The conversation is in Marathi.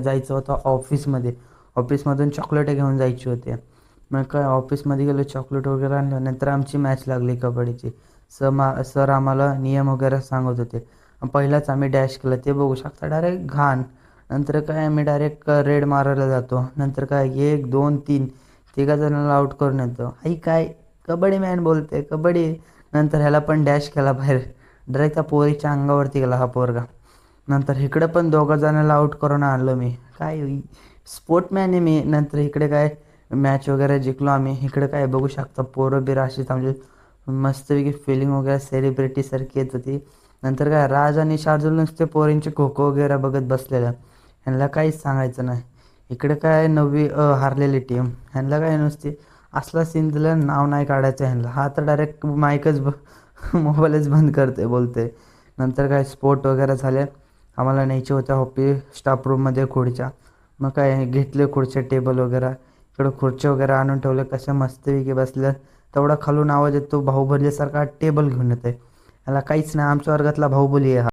जायचं होतं ऑफिसमध्ये. ऑफिसमधून चॉकलेट घेऊन जायची होती. मग काय ऑफिसमध्ये गेलो, चॉकलेट वगैरे आणलं. नंतर आमची मॅच लागली कबड्डीची. सर आम्हाला नियम वगैरे सांगत होते. पहिलाच आम्ही डॅश केलं, ते बघू शकता डायरेक्ट घाण. नंतर काय आम्ही डायरेक्ट रेड मारायला जातो. नंतर काय 1 2 3 तिघा जणांना आउट करून येतो. आई काय कबड्डी मॅन बोलते कबड्डी. नंतर ह्याला पण डॅश केला बाहेर. डायरेक्ट त्या पोरीच्या अंगावरती गेला हा पोरगा. नंतर इकडे पण 2 जणांना आउट करून आणलं मी. काय स्पोर्टमॅन आहे मी. नंतर इकडे काय मॅच वगैरे जिंकलो आम्ही. इकडे काय बघू शकता पोरं बिरं अशीच आमची मस्तपैकी फिलिंग वगैरे सेलिब्रिटीसारखी येत होती. नंतर काय राज आणि शार्दूल नुसते पोरींचे खो खो वगैरे बघत बसलेलं. ह्यांना काहीच सांगायचं नाही. इकडे काय हारलेली टीम. ह्यांना काय नुसती असला सीन दिलं, नाव नाही काढायचं ह्यांना. हा तर डायरेक्ट माईकच मोबाईलच बंद करते बोलते. नंतर काय स्पोर्ट वगैरे झाले. आम्हाला न्यायचे होत्या स्टाफ रूममध्ये खुर्च्या. मग काय घेतले खुर्च्या टेबल वगैरे. इकडं खुर्च्या वगैरे आणून ठेवले, कशा मस्तपैकी बसल्या. तेवढा खालून आवाज येतो बाहुबलीसारखा टेबल घेऊन येते. ह्याला काहीच नाही, आमच्या वर्गातला बाहुबली आहे हा.